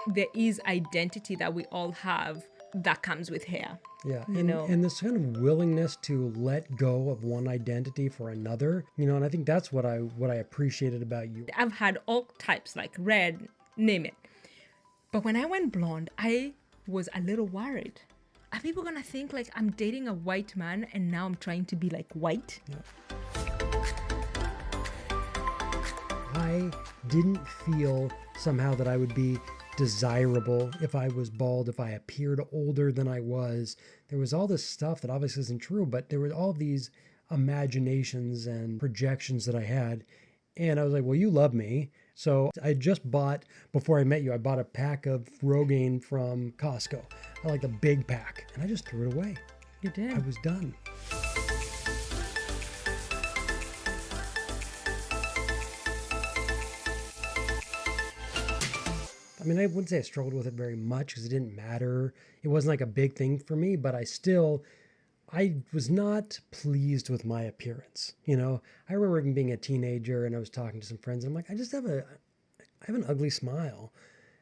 there is identity that we all have that comes with hair. Yeah, know? and this kind of willingness to let go of one identity for another, and I think that's what I appreciated about you. I've had all types, like red, name it. But when I went blonde, I was a little worried. Are people gonna think like I'm dating a white man and now I'm trying to be like white? Yeah. I didn't feel somehow that I would be desirable if I was bald, if I appeared older than I was. There was all this stuff that obviously isn't true, but there were all these imaginations and projections that I had. And I was like, well, you love me. So I just bought, before I met you, I bought a pack of Rogaine from Costco. I like the big pack. And I just threw it away. You did? I was done. I mean, I wouldn't say I struggled with it very much because it didn't matter. It wasn't like a big thing for me, but I was not pleased with my appearance. I remember being a teenager and I was talking to some friends and I'm like, I have an ugly smile.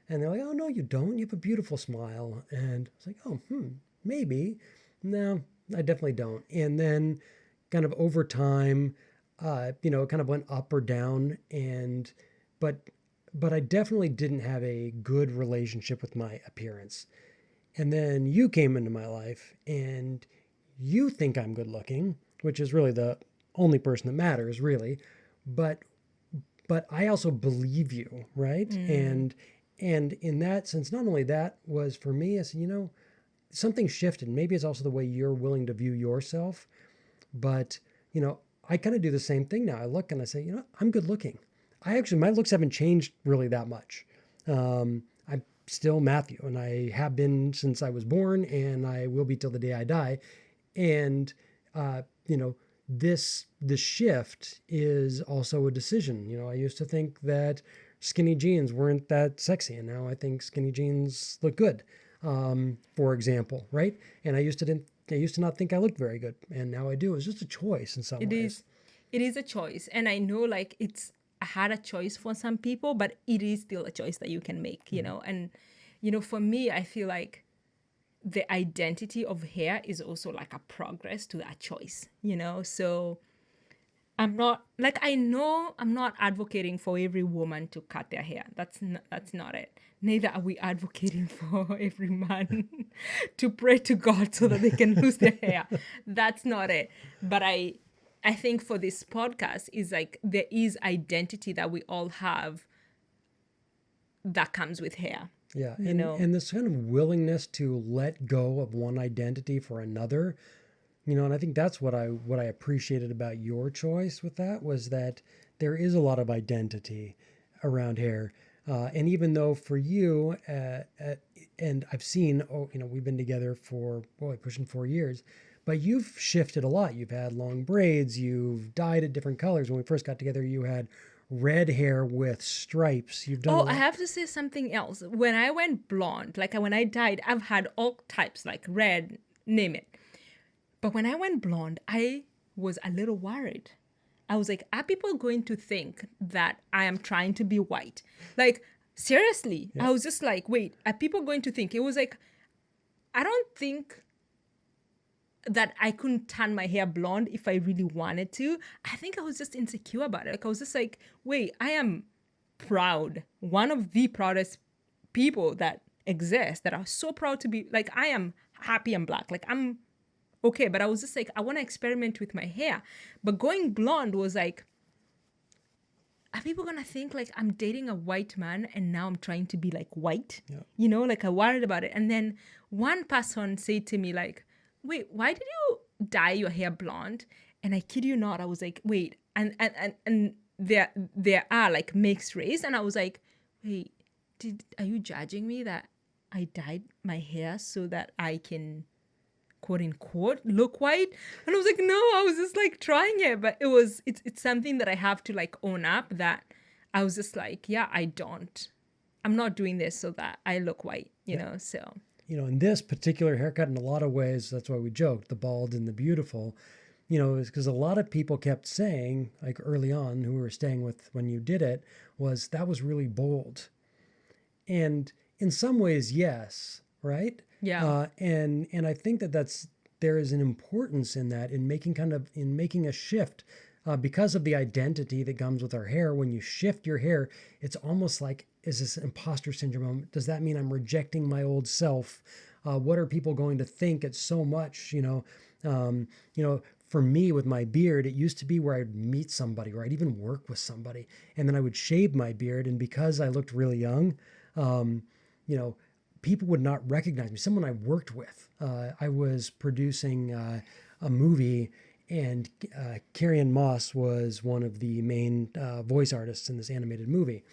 And they're like, oh, no, you don't. You have a beautiful smile. And I was like, oh, maybe. No, I definitely don't. And then kind of over time, it kind of went up or down. But I definitely didn't have a good relationship with my appearance. And then you came into my life and you think I'm good looking, which is really the only person that matters, really. But I also believe you, right? And in that sense, not only that was for me, I said, something shifted. Maybe it's also the way you're willing to view yourself. But, I kind of do the same thing now. I look and I say, I'm good looking. My looks haven't changed really that much. I'm still Matthew, and I have been since I was born, and I will be till the day I die. And, the shift is also a decision. I used to think that skinny jeans weren't that sexy, and now I think skinny jeans look good, for example, right? And I used to not think I looked very good, and now I do. It's just a choice in some ways. It is a choice, and I know I had a choice for some people, but it is still a choice that you can make, and, for me, I feel like the identity of hair is also like a progress to that choice, so I'm not I'm not advocating for every woman to cut their hair. That's not it. Neither are we advocating for every man to pray to God so that they can lose their hair. That's not it. But I think for this podcast is like there is identity that we all have that comes with hair. Yeah. And this kind of willingness to let go of one identity for another, and I think that's what I appreciated about your choice with that was that there is a lot of identity around hair. And even though for you, and I've seen, we've been together for pushing 4 years, but you've shifted a lot. You've had long braids. You've dyed it different colors. When we first got together, you had red hair with stripes. You've done. I have to say something else. When I went blonde, when I dyed, I've had all types, like red, name it. But when I went blonde, I was a little worried. I was like, are people going to think that I am trying to be white? Seriously. Yeah. I was just like, wait, are people going to think? It was like, I don't think that I couldn't turn my hair blonde if I really wanted to. I think I was just insecure about it. I was just like, wait, I am proud. One of the proudest people that exist, that are so proud to be, I am happy I'm black. I'm okay. But I was just like, I want to experiment with my hair. But going blonde was like, are people going to think I'm dating a white man and now I'm trying to be white? Yeah. I worried about it. And then one person said to me wait, why did you dye your hair blonde? And I kid you not, I was like, wait, and there are mixed race. And I was like, wait, are you judging me that I dyed my hair so that I can quote unquote look white? And I was like, no, I was just trying it. But it's something that I have to own up, that I was just yeah, I'm not doing this so that I look white, you know, so. In this particular haircut, in a lot of ways, that's why we joked, the bald and the beautiful, is because a lot of people kept saying, early on, who we were staying with when you did it, that was really bold. And in some ways, yes, right? Yeah. And I think there is an importance in that, in making a shift, because of the identity that comes with our hair. When you shift your hair, it's almost like, is this imposter syndrome? Does that mean I'm rejecting my old self? What are people going to think? It's so much, for me with my beard, it used to be where I'd meet somebody or I'd even work with somebody, and then I would shave my beard. And because I looked really young, um, you know, people would not recognize me. Someone I worked with, I was producing a movie, and Carrie Ann Moss was one of the main voice artists in this animated movie.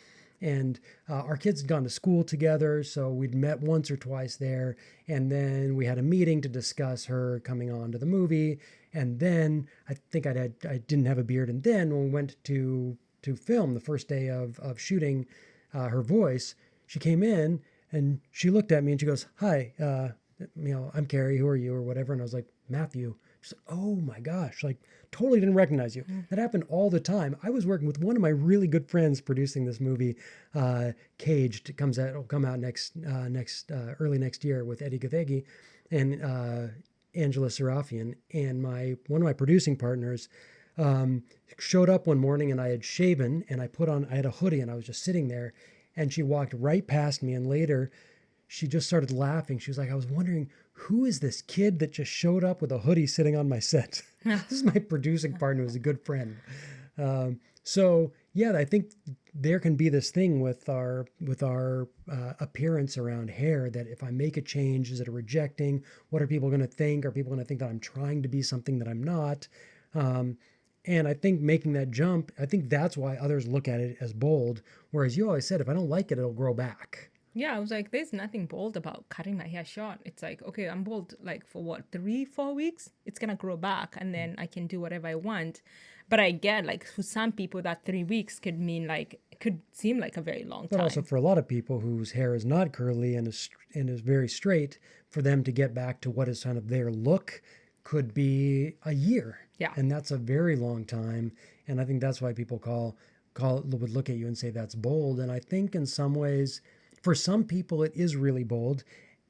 And our kids had gone to school together, so we'd met once or twice there. And then we had a meeting to discuss her coming on to the movie. And then I think I didn't have a beard. And then when we went to film the first day of shooting her voice, she came in and she looked at me and she goes, "Hi, I'm Carrie. Who are you?" or whatever. And I was like, "Matthew." She's like, "Oh my gosh, like totally didn't recognize you." That happened all the time. I was working with one of my really good friends producing this movie, Caged. It'll come out early next year with Eddie Gathegi and Angela Serafian. And one of my producing partners showed up one morning, and I had shaven, and I had a hoodie, and I was just sitting there, and she walked right past me, and later she just started laughing. She was like, "I was wondering, who is this kid that just showed up with a hoodie sitting on my set?" This is my producing partner, who's a good friend. So yeah, I think there can be this thing with our appearance around hair, that if I make a change, is it a rejecting? What are people going to think? Are people going to think that I'm trying to be something that I'm not? And I think making that jump, I think that's why others look at it as bold. Whereas you always said, if I don't like it, it'll grow back. Yeah, I was like, there's nothing bold about cutting my hair short. It's like, okay, I'm bold like for what, 3-4 weeks? It's gonna grow back and then I can do whatever I want. But I get like for some people that 3 weeks could seem like a very long time. But also for a lot of people whose hair is not curly and is very straight, for them to get back to what is kind of their look could be a year. Yeah. And that's a very long time. And I think that's why people would look at you and say that's bold. And I think in some ways, for some people, it is really bold.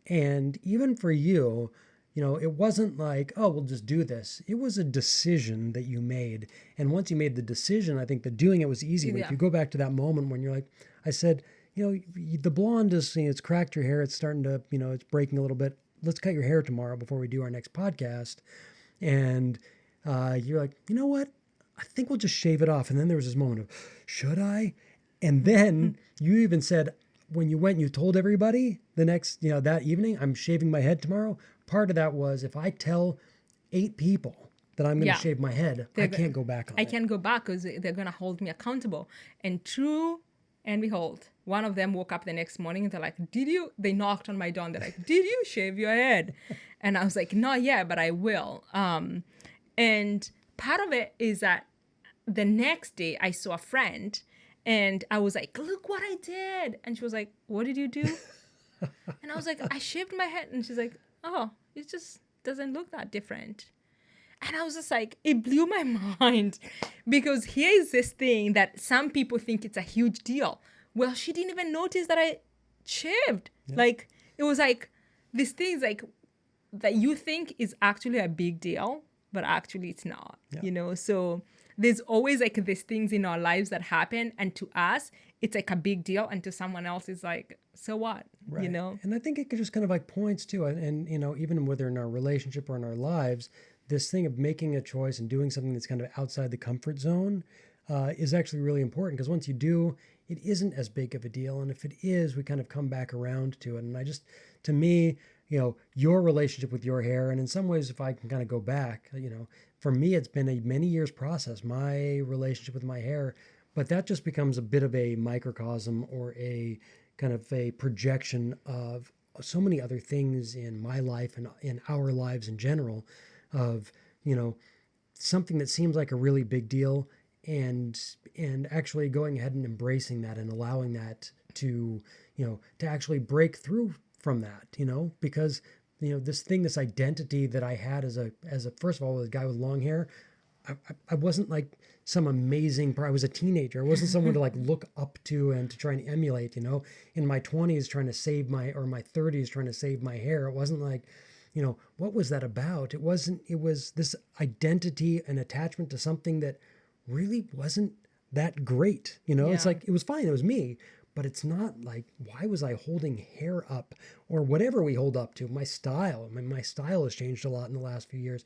And even for you, it wasn't like, "Oh, we'll just do this." It was a decision that you made. And once you made the decision, I think the doing it was easy. But if you go back to that moment when you're like, I said, the blonde is, it's cracked your hair. It's starting to, it's breaking a little bit. Let's cut your hair tomorrow before we do our next podcast. And you're like, "You know what? I think we'll just shave it off." And then there was this moment of, "Should I?" And then you even said, when you went and you told everybody the next, that evening, "I'm shaving my head tomorrow." Part of that was, if I tell 8 people that I'm going to shave my head, I can't go back on it. I can't go back because they're going to hold me accountable. And true and behold, one of them woke up the next morning and they're like, they knocked on my door and they're like, "Did you shave your head?" And I was like, "Not yet, but I will." And part of it is that the next day I saw a friend and I was like, "Look what I did." And she was like, "What did you do?" And I was like, "I shaved my head." And she's like, "Oh, it just doesn't look that different." And I was just like, it blew my mind, because here is this thing that some people think it's a huge deal. Well, she didn't even notice that I shaved. Yeah. Like, it was like, this thing is like, that you think is actually a big deal, but actually it's not, So there's always like these things in our lives that happen, and to us, it's like a big deal, and to someone else, it's like, so what, right. And I think it could just kind of like points too, and even whether in our relationship or in our lives, this thing of making a choice and doing something that's kind of outside the comfort zone is actually really important, because once you do, it isn't as big of a deal, and if it is, we kind of come back around to it. And to me, your relationship with your hair, and in some ways, if I can kind of go back, for me, it's been a many years process, my relationship with my hair, but that just becomes a bit of a microcosm or a kind of a projection of so many other things in my life and in our lives in general, of, something that seems like a really big deal, and actually going ahead and embracing that and allowing that to actually break through from that, because this identity that I had as a first of all, a guy with long hair, I wasn't like some amazing, I was a teenager. I wasn't someone to like look up to and to try and emulate, in my 20s trying to save or my 30s trying to save my hair. It wasn't like, what was that about? It was this identity and attachment to something that really wasn't that great. It's like, it was fine. It was me, but it's not like, why was I holding hair up or whatever we hold up to? My style. I mean, my style has changed a lot in the last few years.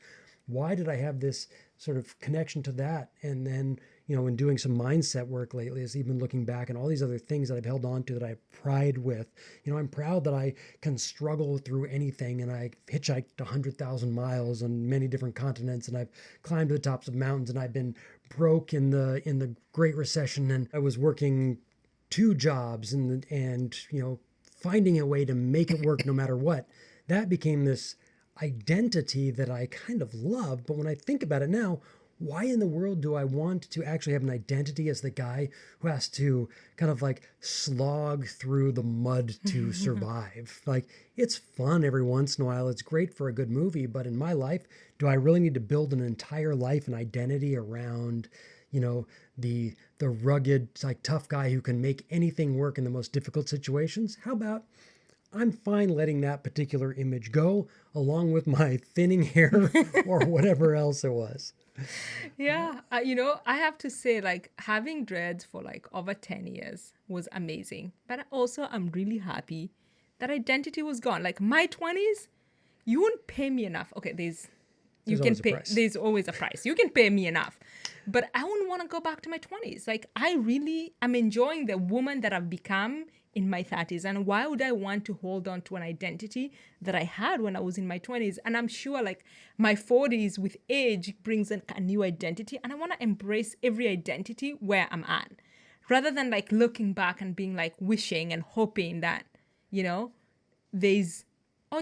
Why did I have this sort of connection to that? And then, in doing some mindset work lately, is even looking back and all these other things that I've held on to that I have pride with. I'm proud that I can struggle through anything, and I hitchhiked 100,000 miles on many different continents, and I've climbed to the tops of mountains, and I've been broke in the Great Recession, and I was working 2 jobs and finding a way to make it work no matter what. That became this identity that I kind of love. But when I think about it now, why in the world do I want to actually have an identity as the guy who has to kind of like slog through the mud to survive? Like, it's fun every once in a while. It's great for a good movie. But in my life, do I really need to build an entire life and identity around, the rugged, like tough guy who can make anything work in the most difficult situations? How about I'm fine letting that particular image go along with my thinning hair or whatever else it was. Yeah. I have to say, like, having dreads for like over 10 years was amazing. But also, I'm really happy that identity was gone. Like, my 20s, you wouldn't pay me enough. Okay, there's always a price. You can pay me enough. But I wouldn't want to go back to my 20s. Like, I'm enjoying the woman that I've become in my 30s. And why would I want to hold on to an identity that I had when I was in my 20s? And I'm sure like my 40s with age brings a new identity. And I want to embrace every identity where I'm at, rather than like looking back and being like wishing and hoping that, or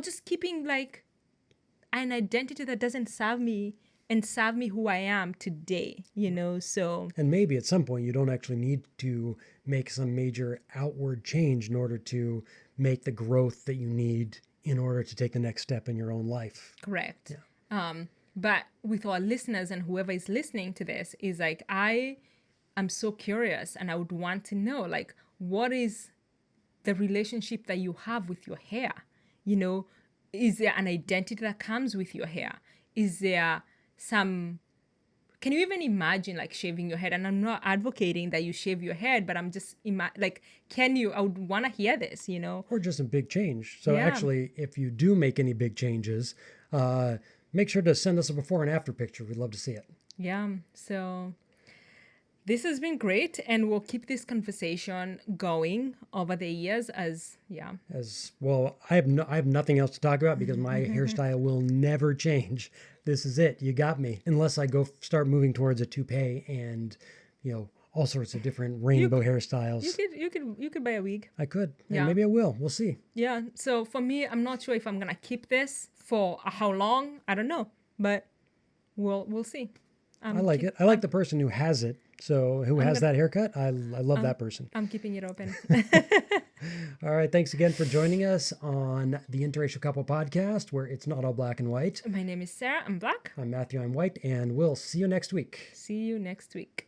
just keeping like an identity that doesn't serve me and serve me who I am today, so. And maybe at some point you don't actually need to make some major outward change in order to make the growth that you need in order to take the next step in your own life. Correct. Yeah. But with our listeners and whoever is listening to this is like, I am so curious and I would want to know, like, what is the relationship that you have with your hair? Is there an identity that comes with your hair? Is there can you even imagine like shaving your head? And I'm not advocating that you shave your head, but I'm just I would want to hear this, Or just a big change. So actually, if you do make any big changes, make sure to send us a before and after picture. We'd love to see it. Yeah. So this has been great, and we'll keep this conversation going over the years as well. I have nothing else to talk about because my hairstyle will never change. This is it. You got me. Unless I go start moving towards a toupee and, all sorts of different rainbow hairstyles. You could buy a wig. I could. And maybe I will. We'll see. Yeah. So for me, I'm not sure if I'm going to keep this for how long. I don't know, but we'll see. I like it. I like the person who has it. So who has that haircut? I love that person. I'm keeping it open. All right. Thanks again for joining us on the Interracial Couple Podcast, where it's not all black and white. My name is Cera. I'm black. I'm Matthew. I'm white. And we'll see you next week. See you next week.